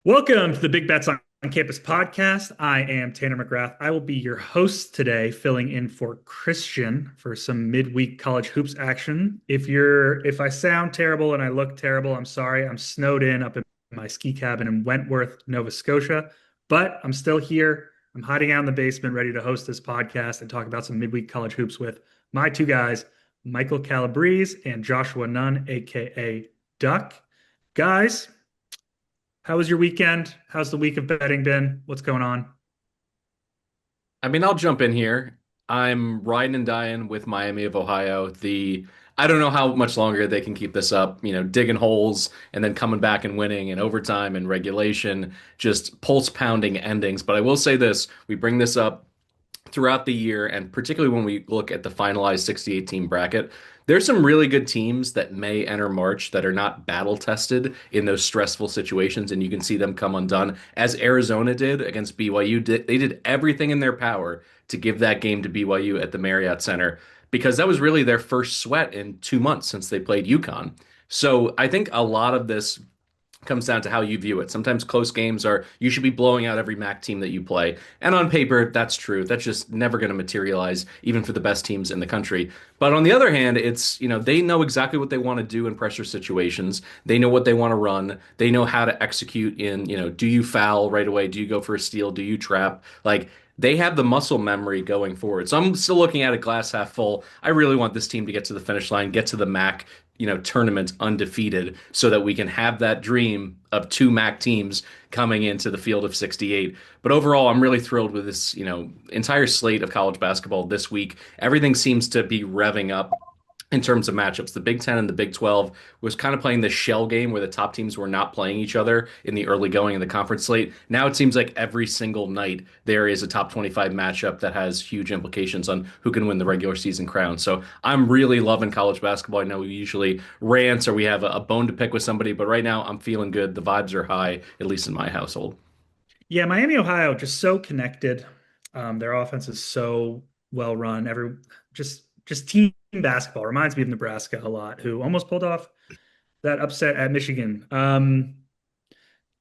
Welcome to the Big Bets on Campus podcast. I am Tanner McGrath. I will be your host today, filling in for Christian for some midweek college hoops action. If I sound terrible and I look terrible, I'm sorry. I'm snowed in up in my ski cabin in Wentworth, Nova Scotia, but I'm still here. I'm hiding out in the basement, ready to host this podcast and talk about some midweek college hoops with my two guys, Michael Calabrese and Joshua Nunn, aka Duck. Guys, how was your weekend? How's the week of betting been? What's going on? I'll jump in here. I'm riding and dying with Miami of Ohio. I don't know how much longer they can keep this up, digging holes and then coming back and winning in overtime and regulation, just pulse pounding endings. But I will say this, we bring this up throughout the year, and particularly when we look at the finalized 68 team bracket, there's some really good teams that may enter March that are not battle tested in those stressful situations, and you can see them come undone, as Arizona did against BYU. They did everything in their power to give that game to BYU at the Marriott Center because that was really their first sweat in 2 months since they played UConn. So I think a lot of this comes down to how you view it. Sometimes close games are you should be blowing out every MAC team that you play. And on paper, that's true. That's just never going to materialize, even for the best teams in the country. But on the other hand, they know exactly what they want to do in pressure situations. They know what they want to run. They know how to execute do you foul right away? Do you go for a steal? Do you trap? They have the muscle memory going forward. So I'm still looking at a glass half full. I really want this team to get to the finish line, get to the MAC, tournament undefeated so that we can have that dream of two MAC teams coming into the field of 68. But overall, I'm really thrilled with this, entire slate of college basketball this week. Everything seems to be revving up in terms of matchups. The Big Ten and the Big 12 was kind of playing this shell game where the top teams were not playing each other in the early going of the conference slate. Now it seems like every single night there is a top 25 matchup that has huge implications on who can win the regular season crown. So I'm really loving college basketball. I know we usually rant or we have a bone to pick with somebody, but right now I'm feeling good. The vibes are high, at least in my household. Yeah, Miami, Ohio, just so connected. Their offense is so well run. Just team basketball reminds me of Nebraska a lot, who almost pulled off that upset at Michigan.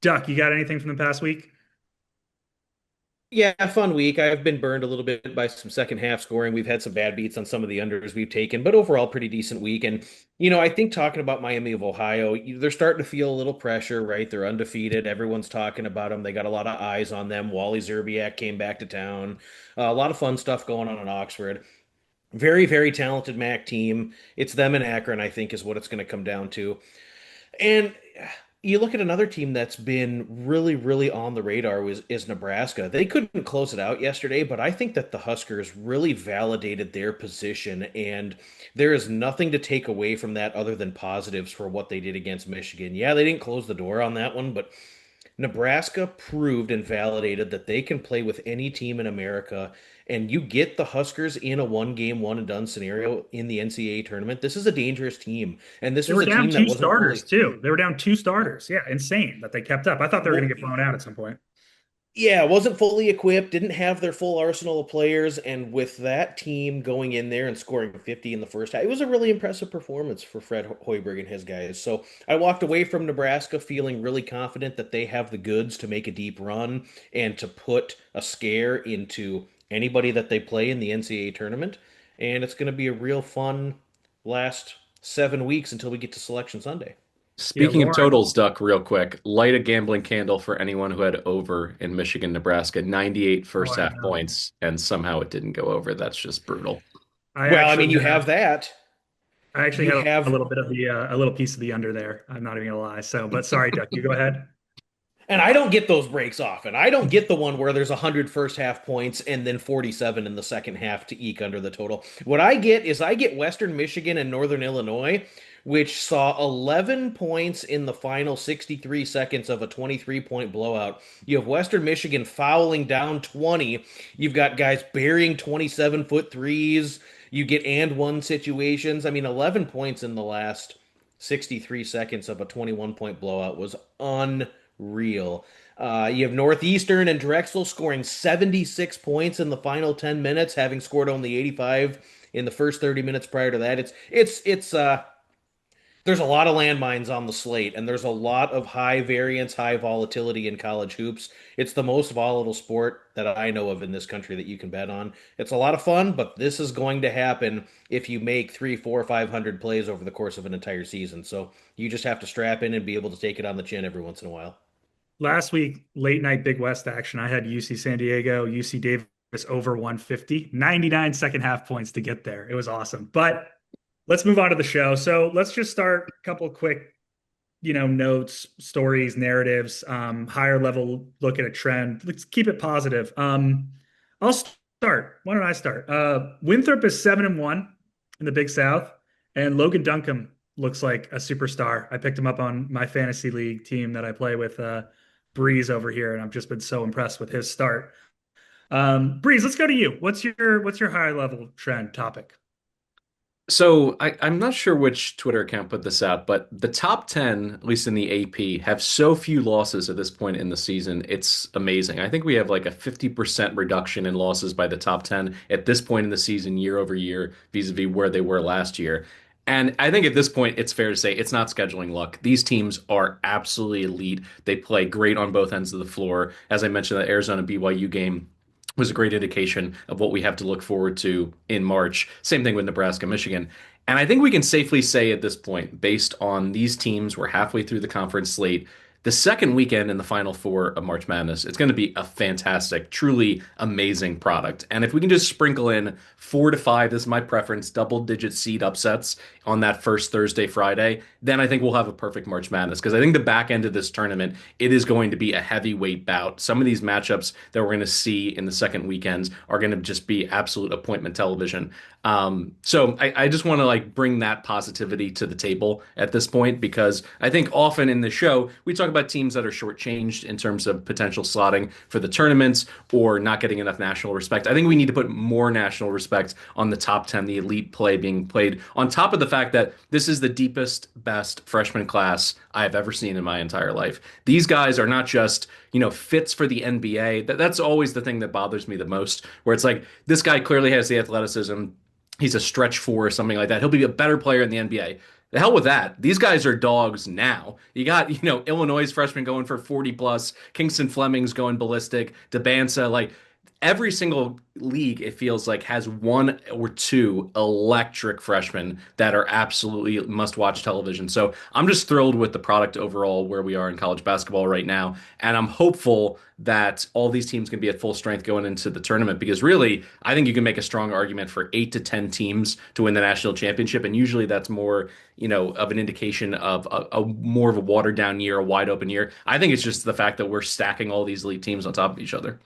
Duck, you got anything from the past week? Yeah, fun week. I've been burned a little bit by some second half scoring. We've had some bad beats on some of the unders we've taken, but overall, pretty decent week. And, I think talking about Miami of Ohio, they're starting to feel a little pressure, right? They're undefeated. Everyone's talking about them. They got a lot of eyes on them. Wally Zerbiak came back to town. A lot of fun stuff going on in Oxford. Very, very talented MAC team. It's them and Akron, I think, is what it's going to come down to. And you look at another team that's been really, really on the radar is Nebraska. They couldn't close it out yesterday, but I think that the Huskers really validated their position, and there is nothing to take away from that other than positives for what they did against Michigan. Yeah, they didn't close the door on that one, but Nebraska proved and validated that they can play with any team in America, and you get the Huskers in a one game, one and done scenario in the NCAA tournament. This is a dangerous team, and this They was were a down team that two wasn't starters fully. too. They were down two starters. Yeah, insane that they kept up. I thought they were going Well, to get blown out at some point. yeah, wasn't fully equipped, didn't have their full arsenal of players, and with that team going in there and scoring 50 in the first half, it was a really impressive performance for Fred Hoiberg and his guys. So I walked away from Nebraska feeling really confident that they have the goods to make a deep run and to put a scare into anybody that they play in the NCAA tournament. And it's going to be a real fun last 7 weeks until we get to Selection Sunday. Yeah, Speaking of Lauren. totals, Duck, real quick, light a gambling candle for anyone who had over in Michigan, Nebraska, 98 Oh, first I half know. points, and somehow it didn't go over. That's just brutal. I Well, I mean, actually you uh, have that. I actually You had a have little bit of a little piece of the under there. I'm not even gonna lie. So, but sorry, Duck, you go ahead. And I don't get those breaks often. I don't get the one where there's 100 first half points and then 47 in the second half to eke under the total. What I get Western Michigan and Northern Illinois, which saw 11 points in the final 63 seconds of a 23-point blowout. You have Western Michigan fouling down 20. You've got guys burying 27-foot threes. You get and one situations. I mean, 11 points in the last 63 seconds of a 21-point blowout was unreal. You have Northeastern and Drexel scoring 76 points in the final 10 minutes, having scored only 85 in the first 30 minutes prior to that. There's a lot of landmines on the slate, and there's a lot of high variance, high volatility in college hoops. It's the most volatile sport that I know of in this country that you can bet on. It's a lot of fun, but this is going to happen if you make three, four, 500 plays over the course of an entire season. So you just have to strap in and be able to take it on the chin every once in a while. Last week, late night Big West action. I had UC San Diego, UC Davis over 150, 99 second half points to get there. It was awesome. But let's move on to the show. So let's just start a couple quick, notes, stories, narratives, higher level look at a trend. Let's keep it positive. I'll start. Why don't I start? Winthrop is 7-1 in the Big South, and Logan Duncombe looks like a superstar. I picked him up on my fantasy league team that I play with, Breeze over here, and I've just been so impressed with his start. Breeze, let's go to you. What's your high level trend topic? So I'm not sure which Twitter account put this out, but the top 10, at least in the AP, have so few losses at this point in the season. It's amazing. I think we have like a 50% reduction in losses by the top 10 at this point in the season, year over year, vis-a-vis where they were last year. And I think at this point, it's fair to say it's not scheduling luck. These teams are absolutely elite. They play great on both ends of the floor. As I mentioned, the Arizona BYU game was a great indication of what we have to look forward to in March. Same thing with Nebraska, Michigan. And I think we can safely say at this point, based on these teams, we're halfway through the conference slate. The second weekend in the Final Four of March Madness, it's going to be a fantastic, truly amazing product. And if we can just sprinkle in 4 to 5, this is my preference, double-digit seed upsets on that first Thursday, Friday, then I think we'll have a perfect March Madness. Because I think the back end of this tournament, it is going to be a heavyweight bout. Some of these matchups that we're going to see in the second weekends are going to just be absolute appointment television. So I just want to like bring that positivity to the table at this point because I think often in the show we talk about teams that are shortchanged in terms of potential slotting for the tournaments or not getting enough national respect. I think we need to put more national respect on the top 10, the elite play being played, on top of the fact that this is the deepest, best freshman class I have ever seen in my entire life. These guys are not just, fits for the NBA. That's always the thing that bothers me the most, where it's like this guy clearly has the athleticism. He's a stretch four or something like that. He'll be a better player in the NBA. The hell with that. These guys are dogs now. You got, Illinois freshman going for 40 plus, Kingston Fleming's going ballistic, Debansa, like every single league, it feels like, has one or two electric freshmen that are absolutely must watch television. So I'm just thrilled with the product overall where we are in college basketball right now. And I'm hopeful that all these teams can be at full strength going into the tournament because really, I think you can make a strong argument for 8 to 10 teams to win the national championship. And usually that's more, of an indication of a more of a watered down year, a wide open year. I think it's just the fact that we're stacking all these elite teams on top of each other.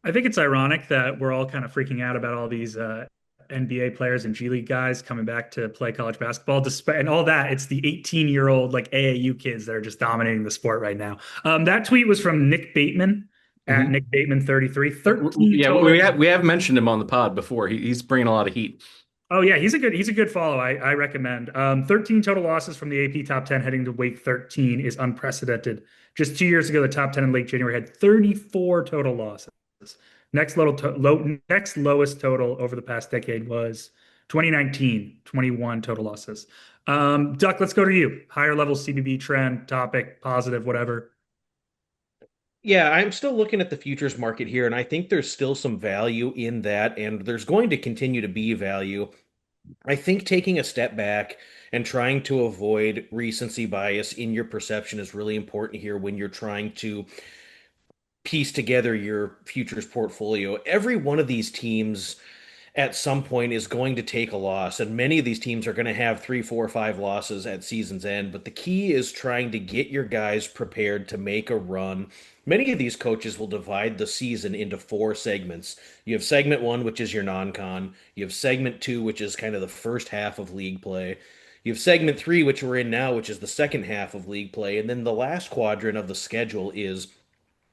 I think it's ironic that we're all kind of freaking out about all these NBA players and G League guys coming back to play college basketball, despite and all that. It's the 18-year-old like AAU kids that are just dominating the sport right now. That tweet was from Nick Bateman at Mhm. Nick Bateman 33. 13 Yeah, total. we have mentioned him on the pod before. He's bringing a lot of heat. Oh yeah, he's a good follow. I recommend. 13 total losses from the AP top 10 heading to week 13 is unprecedented. Just 2 years ago, the top 10 in late January had 34 total losses. Next lowest total over the past decade was 2019, 21 total losses. Duck, let's go to you. Higher level CBB trend, topic, positive, whatever. Yeah, I'm still looking at the futures market here, and I think there's still some value in that, and there's going to continue to be value. I think taking a step back and trying to avoid recency bias in your perception is really important here when you're trying to piece together your futures portfolio. Every one of these teams at some point is going to take a loss, and many of these teams are going to have three, four, five losses at season's end. But the key is trying to get your guys prepared to make a run. Many of these coaches will divide the season into four segments. You have segment one, which is your non-con. You have segment two, which is kind of the first half of league play. You have segment three, which we're in now, which is the second half of league play. And then the last quadrant of the schedule is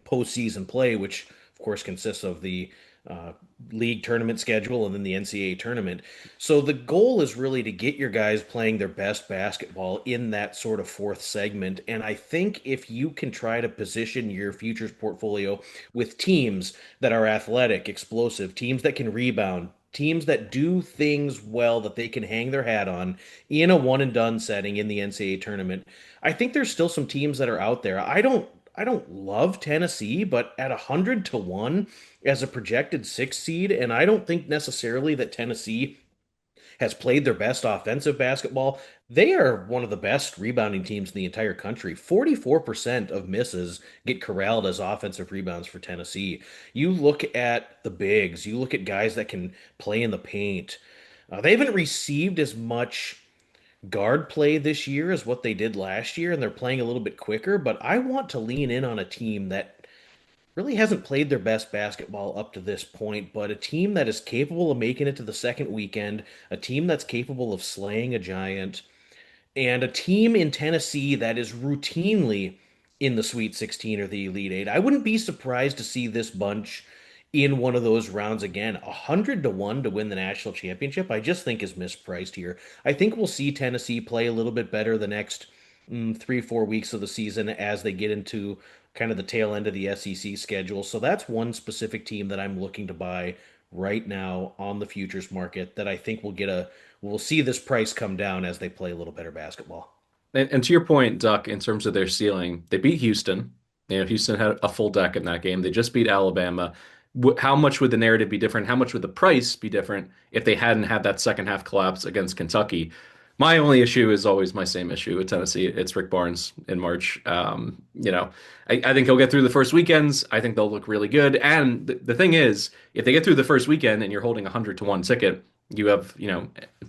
postseason play, which of course consists of the uh, league tournament schedule and then the NCAA tournament. So the goal is really to get your guys playing their best basketball in that sort of fourth segment. And I think if you can try to position your futures portfolio with teams that are athletic, explosive, teams that can rebound, teams that do things well that they can hang their hat on in a one and done setting in the NCAA tournament. I think there's still some teams that are out there. I don't love Tennessee, but at 100 to 1 as a projected six seed, and I don't think necessarily that Tennessee has played their best offensive basketball. They are one of the best rebounding teams in the entire country. 44% of misses get corralled as offensive rebounds for Tennessee. You look at the bigs, you look at guys that can play in the paint. They haven't received as much guard play this year as what they did last year, and they're playing a little bit quicker. But I want to lean in on a team that really hasn't played their best basketball up to this point, but a team that is capable of making it to the second weekend, a team that's capable of slaying a giant, and a team in Tennessee that is routinely in the Sweet 16 or the Elite Eight. I wouldn't be surprised to see this bunch in one of those rounds again. 100 to 1 to win the national championship, I just think is mispriced here. I think we'll see Tennessee play a little bit better the next 3, 4 weeks of the season as they get into kind of the tail end of the SEC schedule. So that's one specific team that I'm looking to buy right now on the futures market that I think we'll see this price come down as they play a little better basketball. And to your point, Duck, in terms of their ceiling, they beat Houston. Houston had a full deck in that game. They just beat Alabama. How much would the narrative be different? How much would the price be different if they hadn't had that second half collapse against Kentucky? My only issue is always my same issue with Tennessee. It's Rick Barnes in March. I think he'll get through the first weekends. I think they'll look really good. And the thing is, if they get through the first weekend and you're holding a 100 to 1 ticket, you have,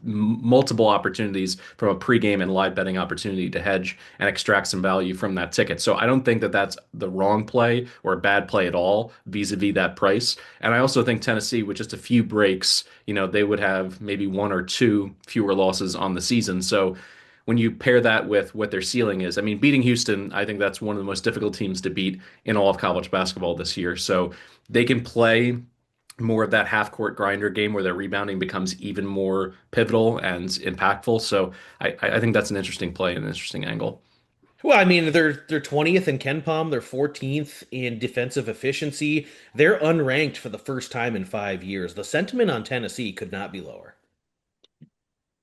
multiple opportunities from a pregame and live betting opportunity to hedge and extract some value from that ticket. So I don't think that that's the wrong play or a bad play at all vis-a-vis that price. And I also think Tennessee, with just a few breaks, they would have maybe one or two fewer losses on the season. So when you pair that with what their ceiling is, I mean, beating Houston, I think that's one of the most difficult teams to beat in all of college basketball this year. So they can play more of that half court grinder game where their rebounding becomes even more pivotal and impactful. So I think that's an interesting play and an interesting angle. Well, I mean, they're 20th in Ken Palm, they're 14th in defensive efficiency. They're unranked for the first time in 5 years. The sentiment on Tennessee could not be lower.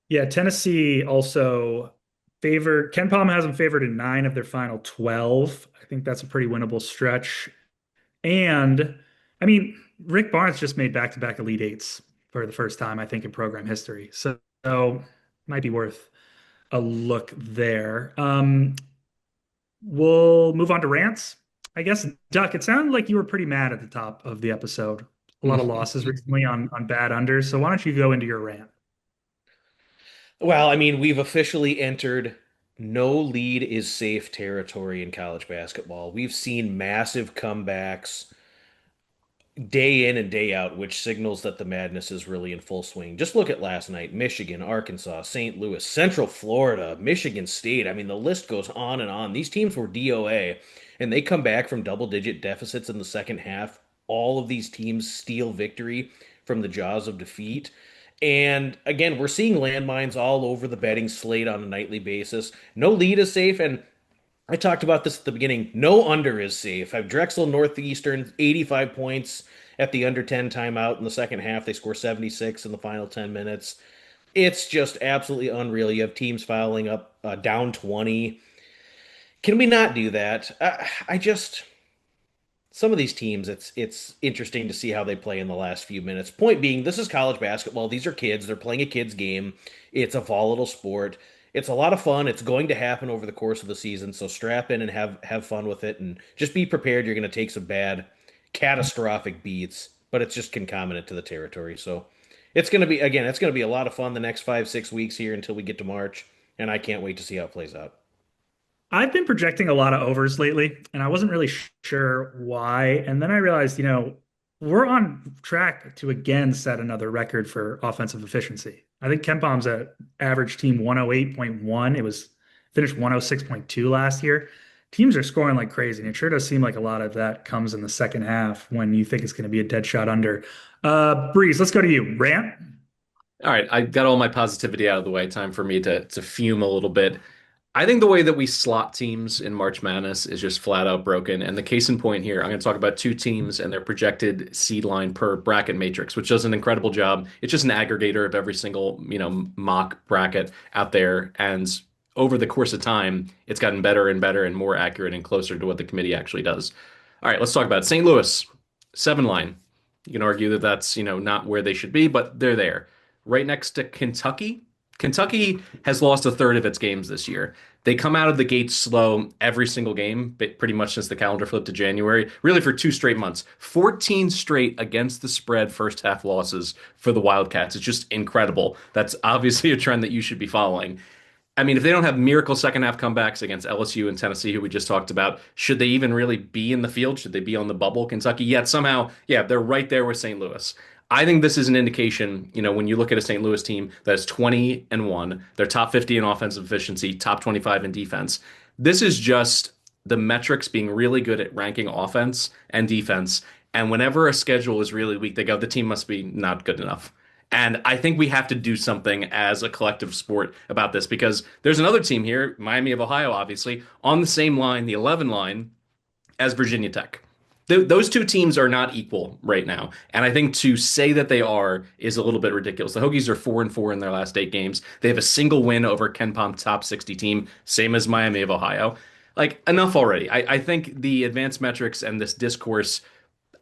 Yeah, Tennessee also favored Ken Palm has them favored in 9 of their final 12. I think that's a pretty winnable stretch. And I mean, Rick Barnes just made back-to-back Elite Eights for the first time, I think, in program history. So might be worth a look there. We'll move on to rants. I guess, Duck, it sounded like you were pretty mad at the top of the episode. A lot of losses recently on bad unders. So why don't you go into your rant? Well, I mean, we've officially entered no lead is safe territory in college basketball. We've seen massive comebacks day in and day out, which signals that the madness is really in full swing. Just look at last night: Michigan, Arkansas, St. Louis, Central Florida, Michigan State. I mean, the list goes on and on. These teams were DOA, and they come back from double-digit deficits in the second half. All of these teams steal victory from the jaws of defeat. And again, we're seeing landmines all over the betting slate on a nightly basis. No lead is safe, and I talked about this at the beginning. No under is safe. I've Drexel Northeastern 85 points at the under 10 timeout in the second half. They score 76 in the final 10 minutes. It's just absolutely unreal. You have teams filing up down 20. Can we not do that? I just some of these teams, it's interesting to see how they play in the last few minutes. Point being, this is college basketball. These are kids. They're playing a kid's game. It's a volatile sport. It's a lot of fun. It's going to happen over the course of the season. So strap in and have fun with it, and just be prepared. You're going to take some bad, catastrophic beats, but it's just concomitant to the territory. So it's going to be a lot of fun the next 5, 6 weeks here until we get to March, and I can't wait to see how it plays out. I've been projecting a lot of overs lately, and I wasn't really sure why. And then I realized, we're on track to again set another record for offensive efficiency. I think KenPom's at average team 108.1. It was finished 106.2 last year. Teams are scoring like crazy, and it sure does seem like a lot of that comes in the second half when you think it's going to be a dead shot under. Breeze, let's go to you. Rant? All right, I got all my positivity out of the way. Time for me to fume a little bit. I think the way that we slot teams in March Madness is just flat out broken. And the case in point here, I'm going to talk about two teams and their projected seed line per bracket matrix, which does an incredible job. It's just an aggregator of every single, mock bracket out there. And over the course of time, it's gotten better and better and more accurate and closer to what the committee actually does. All right, let's talk about it. St. Louis, 7 line. You can argue that that's, not where they should be, but they're there. Right next to Kentucky. Kentucky has lost a third of its games this year. They come out of the gate slow every single game, pretty much since the calendar flipped to January, really for 2 straight months. 14 straight against the spread first half losses for the Wildcats. It's just incredible. That's obviously a trend that you should be following. I mean, if they don't have miracle second half comebacks against LSU and Tennessee, who we just talked about, should they even really be in the field? Should they be on the bubble? Kentucky, yet somehow, yeah, they're right there with St. Louis. I think this is an indication, when you look at a St. Louis team that's 20-1, they're top 50 in offensive efficiency, top 25 in defense. This is just the metrics being really good at ranking offense and defense. And whenever a schedule is really weak, they go, the team must be not good enough. And I think we have to do something as a collective sport about this because there's another team here, Miami of Ohio, obviously, on the same line, the 11 line, as Virginia Tech. Those two teams are not equal right now. And I think to say that they are is a little bit ridiculous. The Hokies are 4-4 in their last 8 games. They have a single win over Ken Palm's top 60 team, same as Miami of Ohio. Like, enough already. I think the advanced metrics and this discourse,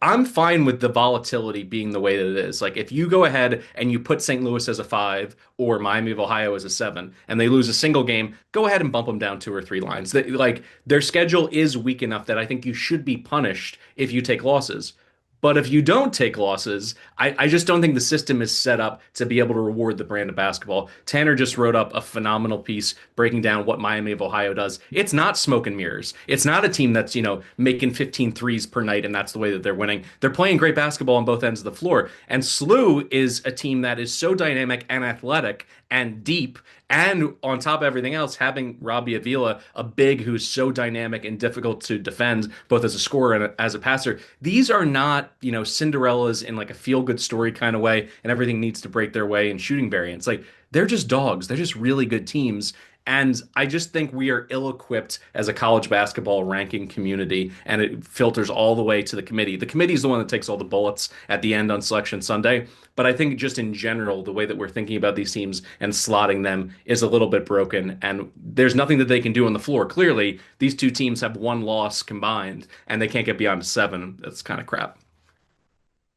I'm fine with the volatility being the way that it is. Like, if you go ahead and you put St. Louis as a 5 or Miami of Ohio as a 7, and they lose a single game, go ahead and bump them down 2 or 3 lines. Like, their schedule is weak enough that I think you should be punished if you take losses. But if you don't take losses, I just don't think the system is set up to be able to reward the brand of basketball. Tanner just wrote up a phenomenal piece breaking down what Miami of Ohio does. It's not smoke and mirrors. It's not a team that's, making 15 threes per night and that's the way that they're winning. They're playing great basketball on both ends of the floor. And SLU is a team that is so dynamic and athletic and deep. And on top of everything else, having Robbie Avila, a big who's so dynamic and difficult to defend, both as a scorer and as a passer, these are not, Cinderellas in like a feel-good story kind of way, and everything needs to break their way in shooting variants. Like, they're just dogs. They're just really good teams. And I just think we are ill-equipped as a college basketball ranking community, and it filters all the way to the committee. The committee is the one that takes all the bullets at the end on Selection Sunday. But I think just in general, the way that we're thinking about these teams and slotting them is a little bit broken. And there's nothing that they can do on the floor. Clearly, these two teams have one loss combined, and they can't get beyond 7. That's kind of crap.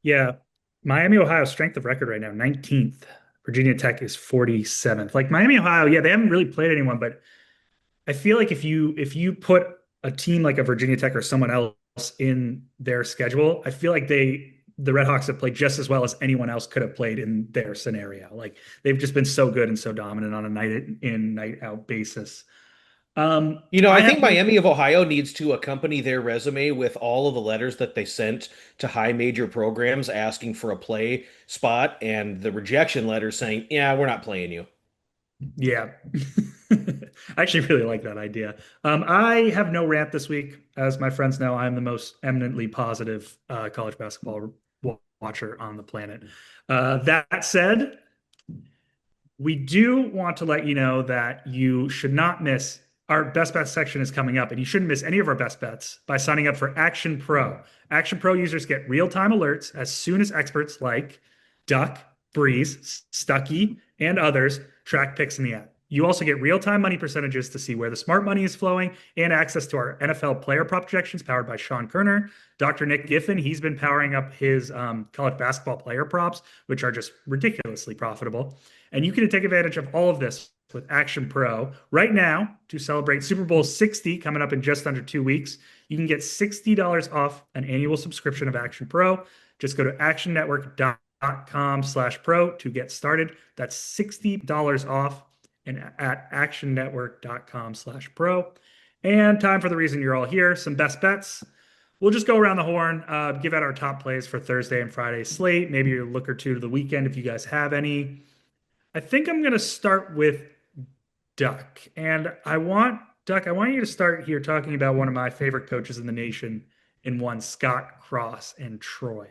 Yeah. Miami, Ohio, strength of record right now, 19th. Virginia Tech is 47th. Like Miami, Ohio, yeah, they haven't really played anyone, but I feel like if you put a team like a Virginia Tech or someone else in their schedule, I feel like the Red Hawks have played just as well as anyone else could have played in their scenario. Like they've just been so good and so dominant on a night in, night out basis. I think Miami of Ohio needs to accompany their resume with all of the letters that they sent to high major programs asking for a play spot and the rejection letters saying, yeah, we're not playing you. Yeah. I actually really like that idea. I have no rant this week. As my friends know, I'm the most eminently positive college basketball watcher on the planet. That said, we do want to let you know that you should not miss our best bets section is coming up, and you shouldn't miss any of our best bets by signing up for Action Pro. Action Pro users get real-time alerts as soon as experts like Duck, Breeze, Stuckey, and others track picks in the app. You also get real-time money percentages to see where the smart money is flowing and access to our NFL player prop projections powered by Sean Kerner. Dr. Nick Giffen, he's been powering up his college basketball player props, which are just ridiculously profitable. And you can take advantage of all of this with Action Pro right now to celebrate Super Bowl 60 coming up in just under 2 weeks. You can get $60 off an annual subscription of Action Pro. Just go to actionnetwork.com/pro to get started. That's $60 off and at actionnetwork.com/pro. And time for the reason you're all here, some best bets. We'll just go around the horn, give out our top plays for Thursday and Friday slate, maybe a look or two to the weekend if you guys have any. I think I'm going to start with Duck. And Duck, I want you to start here talking about one of my favorite coaches in the nation in one, Scott Cross and Troy.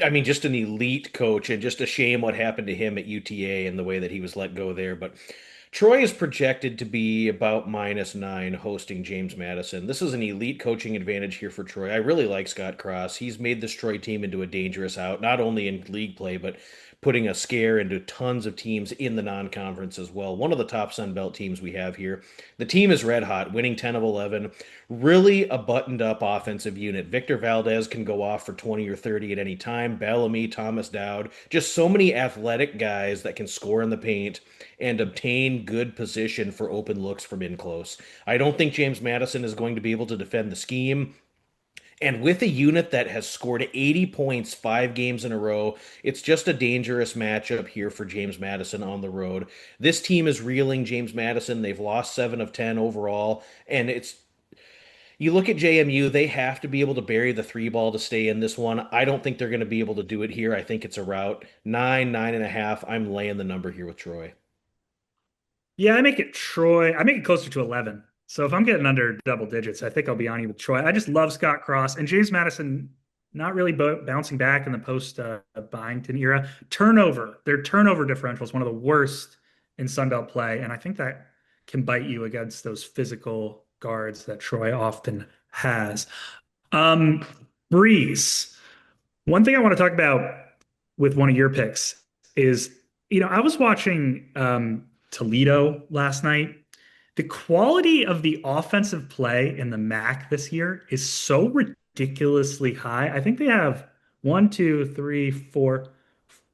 I mean, just an elite coach and just a shame what happened to him at UTA and the way that he was let go there. But Troy is projected to be about -9 hosting James Madison. This is an elite coaching advantage here for Troy. I really like Scott Cross. He's made this Troy team into a dangerous out, not only in league play, but putting a scare into tons of teams in the non-conference as well. One of the top Sun Belt teams we have here. The team is red hot, winning 10 of 11. Really a buttoned up offensive unit. Victor Valdez can go off for 20 or 30 at any time. Bellamy, Thomas Dowd, just so many athletic guys that can score in the paint and obtain good position for open looks from in close. I don't think James Madison is going to be able to defend the scheme. And with a unit that has scored 80 points 5 games in a row, it's just a dangerous matchup here for James Madison on the road. This team is reeling James Madison. They've lost 7 of 10 overall. And you look at JMU, they have to be able to bury the three ball to stay in this one. I don't think they're going to be able to do it here. I think it's a rout. 9, 9.5. I'm laying the number here with Troy. Yeah, I make it Troy. I make it closer to 11. So if I'm getting under double digits, I think I'll be on you with Troy. I just love Scott Cross and James Madison, not really bouncing back in the post Byington era. Their turnover differential is one of the worst in Sunbelt play. And I think that can bite you against those physical guards that Troy often has. Um, Breeze, one thing I want to talk about with one of your picks is, I was watching Toledo last night. The quality of the offensive play in the MAC this year is so ridiculously high. I think they have one, two, three, four,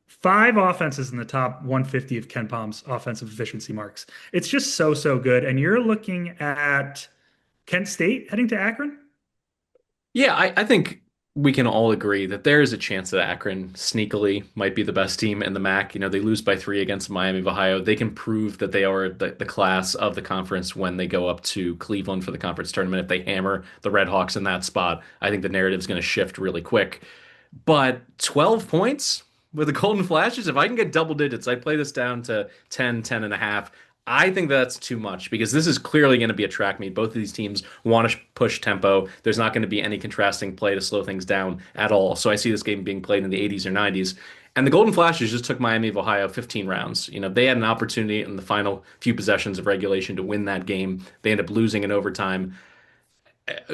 five offenses in the top 150 of Ken Palm's offensive efficiency marks. It's just so, so good. And you're looking at Kent State heading to Akron? Yeah, I think we can all agree that there is a chance that Akron sneakily might be the best team in the MAC. They lose by 3 against Miami of Ohio. They can prove that they are the class of the conference when they go up to Cleveland for the conference tournament. If they hammer the Red Hawks in that spot, I think the narrative is going to shift really quick. But 12 points with the Golden Flashes, if I can get double digits, I play this down to 10, 10.5. I think that's too much because this is clearly going to be a track meet. Both of these teams want to push tempo. There's not going to be any contrasting play to slow things down at all. So I see this game being played in the 80s or 90s. And the Golden Flashes just took Miami of Ohio 15 rounds. They had an opportunity in the final few possessions of regulation to win that game. They end up losing in overtime.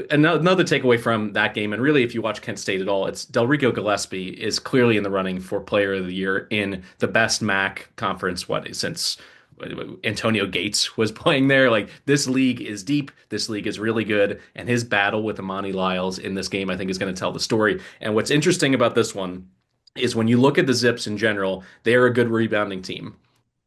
Another takeaway from that game, and really if you watch Kent State at all, it's Delrico Gillespie is clearly in the running for Player of the Year in the best MAC conference, since Antonio Gates was playing there. Like, this league is deep. This league is really good. And his battle with Amani Lyles in this game, I think, is going to tell the story. And what's interesting about this one is when you look at the Zips in general, they are a good rebounding team.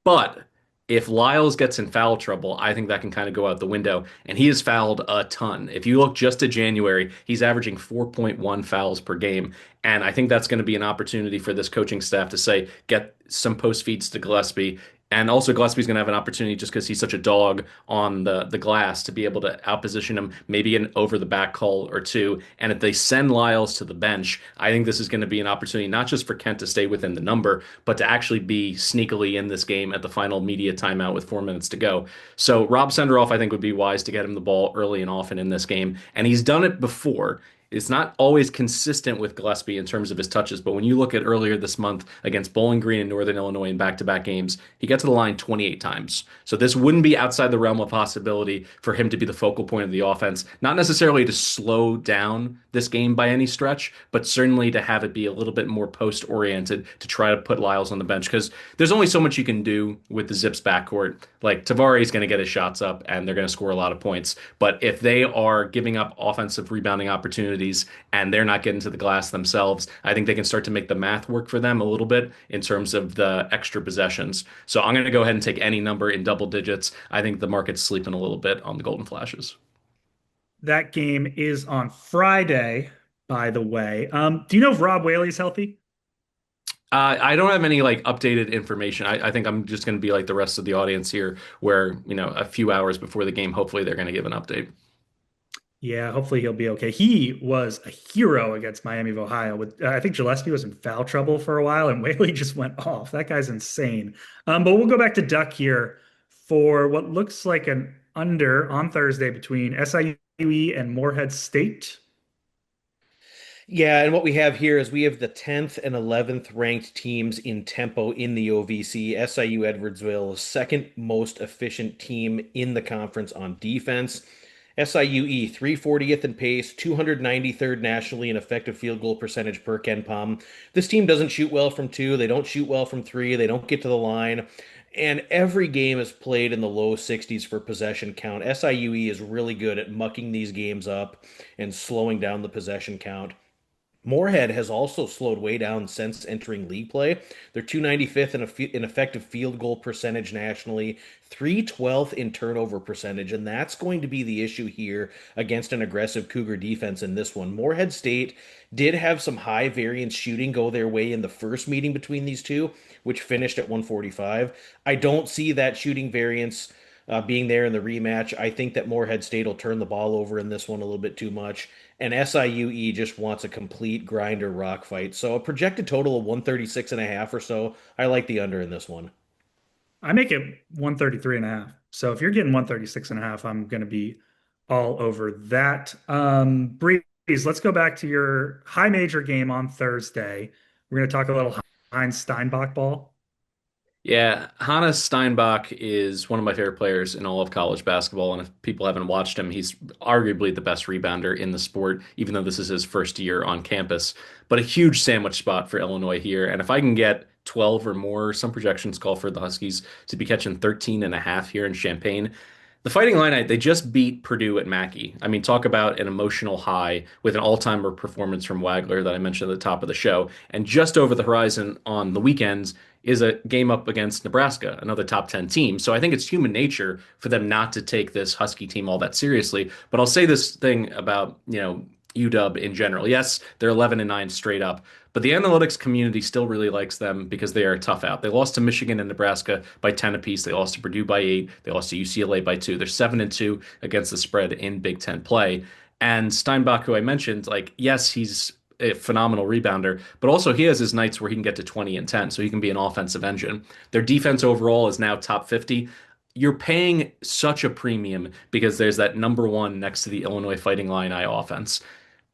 But if Lyles gets in foul trouble, I think that can kind of go out the window. And he has fouled a ton. If you look just at January, he's averaging 4.1 fouls per game. And I think that's going to be an opportunity for this coaching staff to say, get some post feeds to Gillespie. And also Gillespie's going to have an opportunity just because he's such a dog on the glass to be able to outposition him, maybe an over the back call or two. And if they send Lyles to the bench, I think this is going to be an opportunity not just for Kent to stay within the number, but to actually be sneakily in this game at the final media timeout with 4 minutes to go. So Rob Senderoff, I think, would be wise to get him the ball early and often in this game. And he's done it before. It's not always consistent with Gillespie in terms of his touches, but when you look at earlier this month against Bowling Green and Northern Illinois in back-to-back games, he got to the line 28 times. So this wouldn't be outside the realm of possibility for him to be the focal point of the offense. Not necessarily to slow down this game by any stretch, but certainly to have it be a little bit more post-oriented to try to put Lyles on the bench, because there's only so much you can do with the Zips backcourt. Like, Tavari's going to get his shots up and they're going to score a lot of points. But if they are giving up offensive rebounding opportunities and they're not getting to the glass themselves, I think they can start to make the math work for them a little bit in terms of the extra possessions. So I'm going to go ahead and take any number in double digits. I think the market's sleeping a little bit on the Golden Flashes. That game is on Friday, by the way. Do you know if Rob Whaley's healthy? I don't have any updated information. I think I'm just going to be like the rest of the audience here, where a few hours before the game, hopefully they're going to give an update. Yeah, hopefully he'll be okay. He was a hero against Miami of Ohio. With I think Gillespie was in foul trouble for a while, and Whaley just went off. That guy's insane. But we'll go back to Duck here for what looks like an under on Thursday between SIUE and Morehead State. Yeah, and what we have here is we have the 10th and 11th ranked teams in tempo in the OVC. SIU Edwardsville, second most efficient team in the conference on defense. SIUE 340th in pace, 293rd nationally in effective field goal percentage per Ken Palm. This team doesn't shoot well from two, they don't shoot well from three, they don't get to the line. And every game is played in the low 60s for possession count. SIUE is really good at mucking these games up and slowing down the possession count. Moorhead has also slowed way down since entering league play. They're 295th in effective field goal percentage nationally, 312th in turnover percentage, and that's going to be the issue here against an aggressive Cougar defense in this one. Moorhead State did have some high variance shooting go their way in the first meeting between these two, which finished at 145. I don't see that shooting variance being there in the rematch. I think that Moorhead State will turn the ball over in this one a little bit too much. And SIUE just wants a complete grinder rock fight. So a projected total of 136 and a half or so. I like the under in this one. I make it 133 and a half. So if you're getting 136 and a half, I'm going to be all over that. Breeze, let's go back to your high major game on Thursday. We're going to talk a little Heinz Steinbach ball. Yeah, Hannes Steinbach is one of my favorite players in all of college basketball, and if people haven't watched him, he's arguably the best rebounder in the sport, even though this is his first year on campus. But a huge sandwich spot for Illinois here, and if I can get 12 or more, some projections call for the Huskies to be catching 13 and a half here in Champaign. The Fighting Illini, they just beat Purdue at Mackey. I mean, talk about an emotional high with an all-timer performance from Wagler that I mentioned at the top of the show. And just over the horizon on the weekends is a game up against Nebraska, another top 10 team. So I think it's human nature for them not to take this Husky team all that seriously. But I'll say this thing about, UW in general. Yes, they're 11 and 9 straight up, but the analytics community still really likes them because they are tough out. They lost to Michigan and Nebraska by 10 apiece. They lost to Purdue by 8. They lost to UCLA by 2. They're 7 and 2 against the spread in Big Ten play. And Steinbach, who I mentioned, like, yes, he's a phenomenal rebounder, but also he has his nights where he can get to 20 and 10, so he can be an offensive engine. Their defense overall is now top 50. You're paying such a premium because there's that number one next to the Illinois Fighting Illini offense.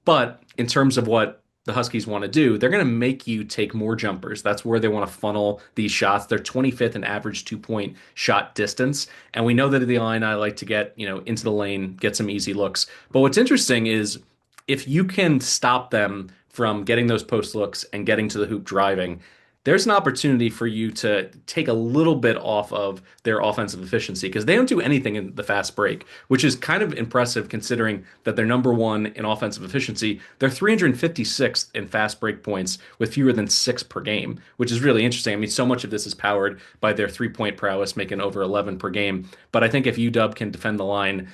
But in terms of what the Huskies want to do, they're going to make you take more jumpers. That's where they want to funnel these shots. They're 25th in average 2-point shot distance. And we know that the Illini like to get, into the lane, get some easy looks. But what's interesting is if you can stop them from getting those post looks and getting to the hoop driving, there's an opportunity for you to take a little bit off of their offensive efficiency because they don't do anything in the fast break, which is kind of impressive considering that they're number one in offensive efficiency. They're 356th in fast break points with fewer than 6 per game, which is really interesting. I mean, so much of this is powered by their 3-point prowess, making over 11 per game. But I think if UW can defend the line,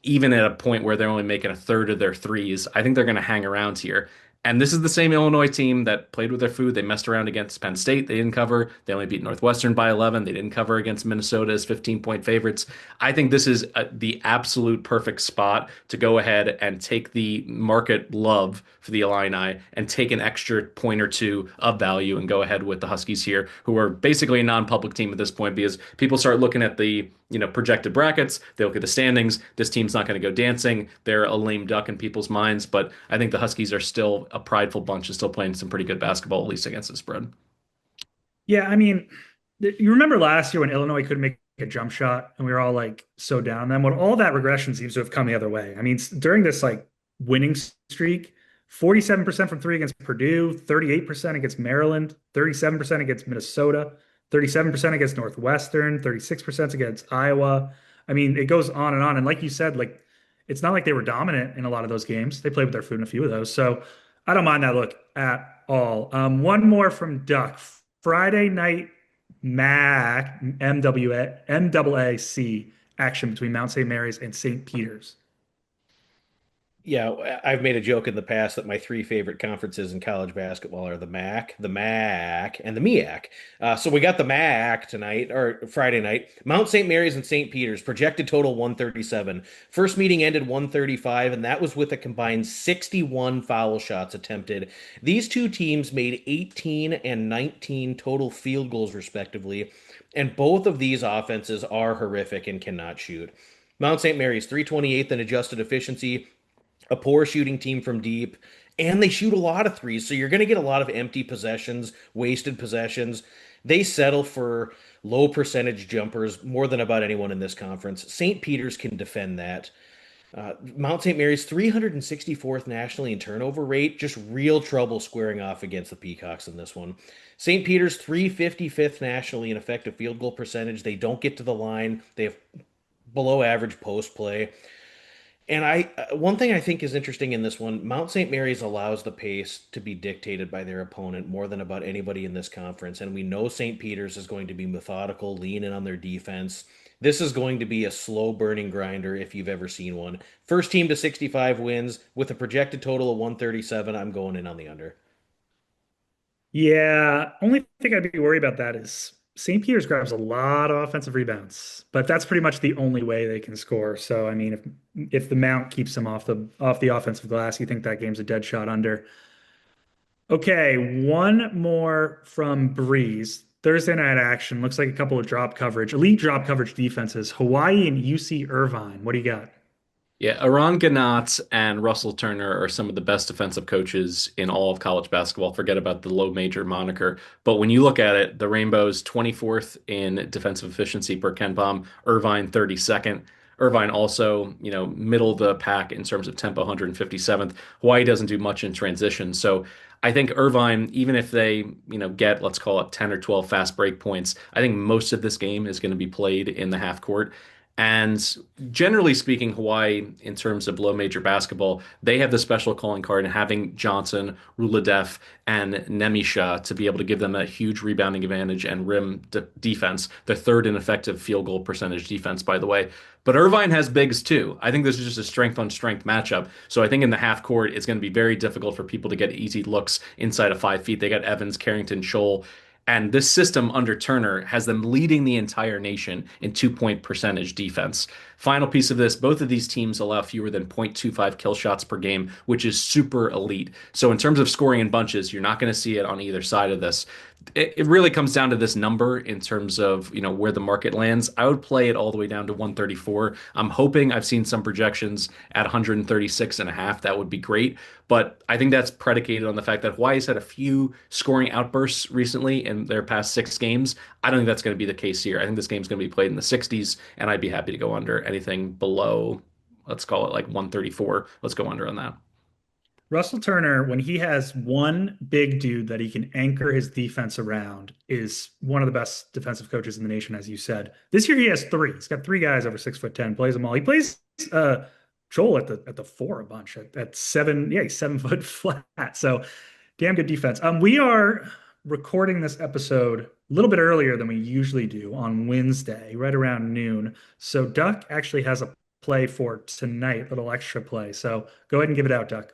even at a point where they're only making a third of their threes, I think they're going to hang around here. And this is the same Illinois team that played with their food. They messed around against Penn State. They didn't cover. They only beat Northwestern by 11. They didn't cover against Minnesota as 15-point favorites. I think this is the absolute perfect spot to go ahead and take the market love for the Illini and take an extra point or two of value and go ahead with the Huskies here, who are basically a non-public team at this point because people start looking at the projected brackets. They look at the standings. This team's not going to go dancing. They're a lame duck in people's minds, but I think the Huskies are still a prideful bunch and still playing some pretty good basketball, at least against the spread. Yeah, I mean, you remember last year when Illinois couldn't make a jump shot and we were all like so down on them? Well, all that regression seems to have come the other way. I mean, during this like winning streak, 47% from three against Purdue, 38% against Maryland, 37% against Minnesota, 37% against Northwestern, 36% against Iowa. I mean, it goes on and on. And like you said, like it's not like they were dominant in a lot of those games. They played with their food in a few of those. So I don't mind that look at all. One more from Duck. Friday night MAC MAAC action between Mount St. Mary's and St. Peter's. Yeah, I've made a joke in the past that my three favorite conferences in college basketball are the MAC, and the MEAC. So we got the MAC tonight, or Friday night. Mount St. Mary's and St. Peter's, projected total 137. First meeting ended 135, and that was with a combined 61 foul shots attempted. These two teams made 18 and 19 total field goals, respectively, and both of these offenses are horrific and cannot shoot. Mount St. Mary's 328th in adjusted efficiency, a poor shooting team from deep, and they shoot a lot of threes. So you're going to get a lot of empty possessions, wasted possessions. They settle for low percentage jumpers more than about anyone in this conference. St. Peter's can defend that. Mount St. Mary's 364th nationally in turnover rate, just real trouble squaring off against the Peacocks in this one. St. Peter's 355th nationally in effective field goal percentage. They don't get to the line. They have below average post play. And one thing I think is interesting in this one, Mount St. Mary's allows the pace to be dictated by their opponent more than about anybody in this conference. And we know St. Peter's is going to be methodical, lean in on their defense. This is going to be a slow burning grinder if you've ever seen one. First team to 65 wins with a projected total of 137. I'm going in on the under. Yeah, only thing I'd be worried about that is St. Peter's grabs a lot of offensive rebounds, but that's pretty much the only way they can score. So I mean, if the Mount keeps them off the offensive glass, you think that game's a dead shot under. Okay, one more from Breeze. Thursday night action looks like a couple of drop coverage, elite drop coverage defenses. Hawaii and UC Irvine. What do you got? Yeah, Aron Gannat and Russell Turner are some of the best defensive coaches in all of college basketball. Forget about the low major moniker. But when you look at it, the Rainbows 24th in defensive efficiency per Ken Palm, Irvine 32nd. Irvine also, middle of the pack in terms of tempo, 157th. Hawaii doesn't do much in transition. So I think Irvine, even if they, get, let's call it 10 or 12 fast break points, I think most of this game is going to be played in the half court. And generally speaking, Hawaii, in terms of low major basketball, they have the special calling card and having Johnson, Ruladeff, and Nemisha to be able to give them a huge rebounding advantage and rim defense. The third in effective field goal percentage defense, by the way. But Irvine has bigs too. I think this is just a strength on strength matchup. So I think in the half court, it's going to be very difficult for people to get easy looks inside of 5 feet. They got Evans, Carrington, Scholl. And this system under Turner has them leading the entire nation in 2 point percentage defense. Final piece of this, both of these teams allow fewer than 0.25 kill shots per game, which is super elite. So in terms of scoring in bunches, you're not going to see it on either side of this. It really comes down to this number in terms of, where the market lands. I would play it all the way down to 134. I'm hoping I've seen some projections at 136 and a half. That would be great. But I think that's predicated on the fact that Hawaii's had a few scoring outbursts recently in their past 6 games. I don't think that's going to be the case here. I think this game's going to be played in the 60s, and I'd be happy to go under anything below, let's call it like 134. Let's go under on that. Russell Turner, when he has one big dude that he can anchor his defense around, is one of the best defensive coaches in the nation, as you said. This year he has three. He's got three guys over 6'10", plays them all. He plays Joel at the four a bunch at 7. Yeah, he's 7 foot flat. So damn good defense. We are recording this episode a little bit earlier than we usually do on Wednesday, right around noon. So Duck actually has a play for tonight, little extra play. So go ahead and give it out, Duck.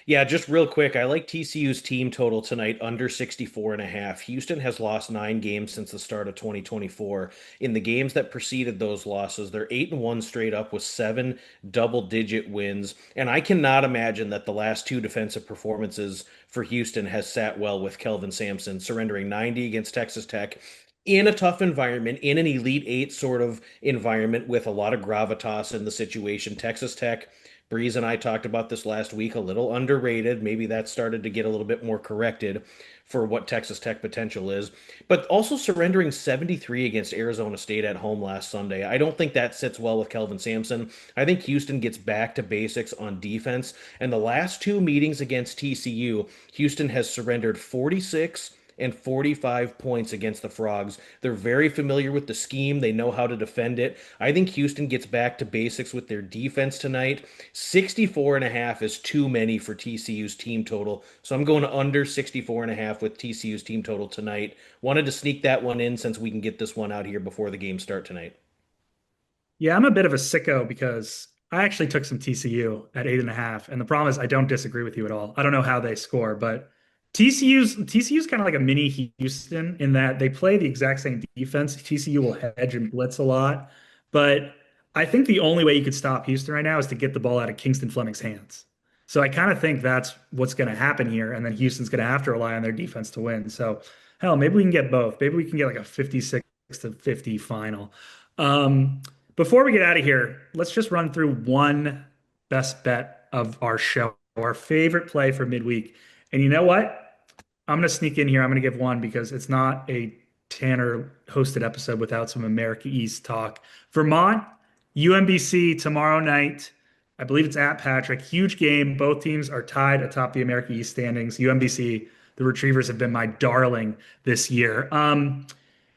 Yeah, just real quick, I like TCU's team total tonight under 64 and a half. Houston has lost 9 games since the start of 2024. In the games that preceded those losses, they're 8-1 straight up with 7 double-digit wins. And I cannot imagine that the last 2 defensive performances for Houston has sat well with Kelvin Sampson, surrendering 90 against Texas Tech in a tough environment, in an Elite Eight sort of environment with a lot of gravitas in the situation. Texas Tech, Breeze and I talked about this last week, a little underrated. Maybe that started to get a little bit more corrected for what Texas Tech potential is. But also surrendering 73 against Arizona State at home last Sunday. I don't think that sits well with Kelvin Sampson. I think Houston gets back to basics on defense. And the last 2 meetings against TCU, Houston has surrendered 46 and 45 points against the Frogs. They're very familiar with the scheme. They know how to defend it. I think Houston gets back to basics with their defense tonight. 64 and a half is too many for TCU's team total. So I'm going under 64 and a half with TCU's team total tonight. Wanted to sneak that one in since we can get this one out here before the games start tonight. Yeah, I'm a bit of a sicko because I actually took some TCU at 8.5. And the problem is I don't disagree with you at all. I don't know how they score, but TCU's kind of like a mini Houston in that they play the exact same defense. TCU will hedge and blitz a lot, but I think the only way you could stop Houston right now is to get the ball out of Kingston Fleming's hands. So I kind of think that's what's going to happen here, and then Houston's going to have to rely on their defense to win. So hell, maybe we can get both. Maybe we can get like a 56-50 final. Before we get out of here, let's just run through one best bet of our show our favorite play for midweek. And you know what? I'm going to sneak in here. I'm going to give one because it's not a Tanner hosted episode without some America East talk. Vermont, UMBC tomorrow night. I believe it's at Patrick. Huge game. Both teams are tied atop the America East standings. UMBC, the Retrievers have been my darling this year.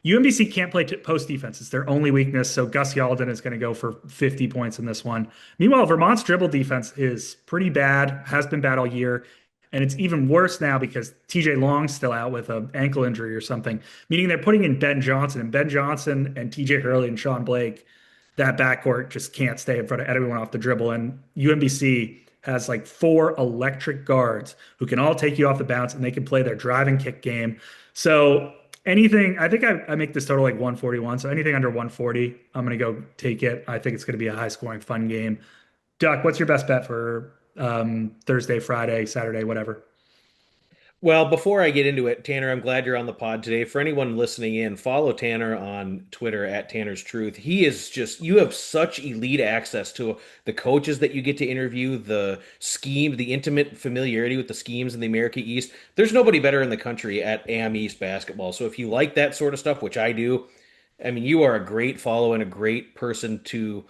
UMBC can't play post defense. It's their only weakness. So Gus Yalden is going to go for 50 points in this one. Meanwhile, Vermont's dribble defense is pretty bad, has been bad all year. And it's even worse now because TJ Long's still out with an ankle injury or something, meaning they're putting in Ben Johnson. And Ben Johnson and TJ Hurley and Sean Blake, that backcourt just can't stay in front of everyone off the dribble. And UMBC has like 4 electric guards who can all take you off the bounce and they can play their drive and kick game. So anything, I think I make this total like 141. So anything under 140, I'm going to go take it. I think it's going to be a high scoring, fun game. Duck, what's your best bet for Thursday, Friday, Saturday, whatever? Well, before I get into it, Tanner, I'm glad you're on the pod today. For anyone listening in, follow Tanner on Twitter at Tanner's Truth. He is just, you have such elite access to the coaches that you get to interview, the scheme, the intimate familiarity with the schemes in the America East. There's nobody better in the country at AM East basketball. So if you like that sort of stuff, which I do, I mean, you are a great follow and a great person to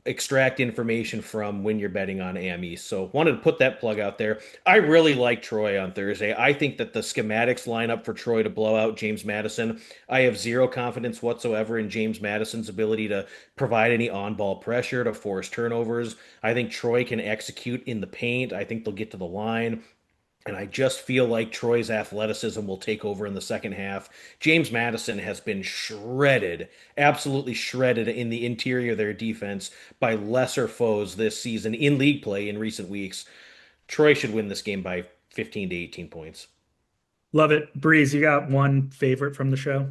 extract information from when you're betting on AM East. So wanted to put that plug out there. I really like Troy on Thursday. I think that the schematics line up for Troy to blow out James Madison. I have zero confidence whatsoever in James Madison's ability to provide any on-ball pressure, to force turnovers. I think Troy can execute in the paint. I think they'll get to the line. And I just feel like Troy's athleticism will take over in the second half. James Madison has been shredded, absolutely shredded in the interior of their defense by lesser foes this season in league play in recent weeks. Troy should win this game by 15 to 18 points. Love it. Breeze, you got one favorite from the show?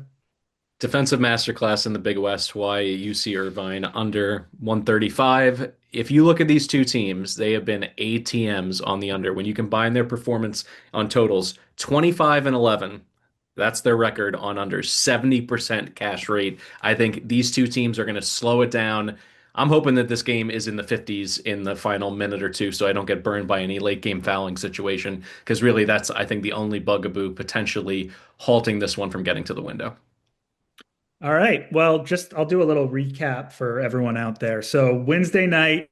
Defensive masterclass in the Big West, Hawaii, UC Irvine under 135. If you look at these two teams, they have been ATMs on the under. When you combine their performance on totals, 25 and 11, that's their record on under, 70% cash rate. I think these two teams are going to slow it down. I'm hoping that this game is in the 50s in the final minute or two so I don't get burned by any late game fouling situation, because really that's, I think, the only bugaboo potentially halting this one from getting to the window. All right. Well, I'll do a little recap for everyone out there. So Wednesday night,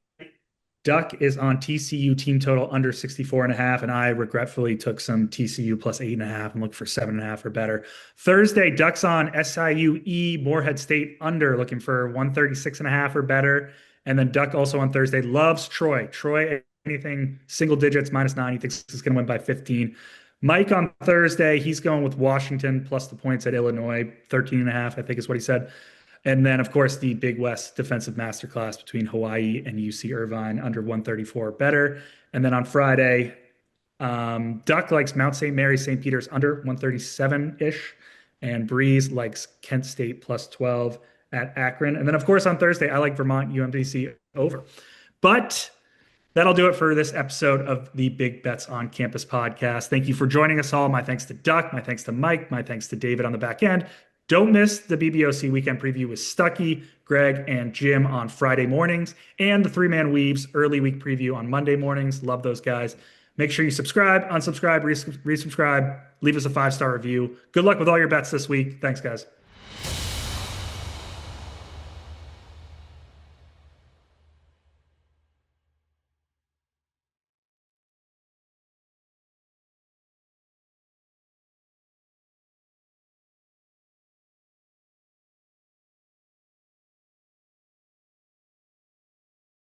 Duck is on TCU team total under 64.5, and I regretfully took some TCU plus 8.5 and looked for 7.5 or better. Thursday, Duck's on SIU Morehead State under, looking for 136.5 or better. And then Duck also on Thursday loves Troy. Troy, anything single digits, -9. He thinks he's going to win by 15. Mike on Thursday, he's going with Washington plus the points at Illinois, 13.5, I think is what he said. And then, of course, the Big West defensive masterclass between Hawaii and UC Irvine under 134 or better. And then on Friday, Duck likes Mount St. Mary, St. Peter's under 137-ish. And Breeze likes Kent State plus 12 at Akron. And then, of course, on Thursday, I like Vermont UMBC over. But that'll do it for this episode of the Big Bets on Campus podcast. Thank you for joining us all. My thanks to Duck. My thanks to Mike. My thanks to David on the back end. Don't miss the BBOC weekend preview with Stuckey, Greg, and Jim on Friday mornings, and the Three-Man Weaves early week preview on Monday mornings. Love those guys. Make sure you subscribe, unsubscribe, resubscribe, leave us a 5-star review. Good luck with all your bets this week. Thanks, guys.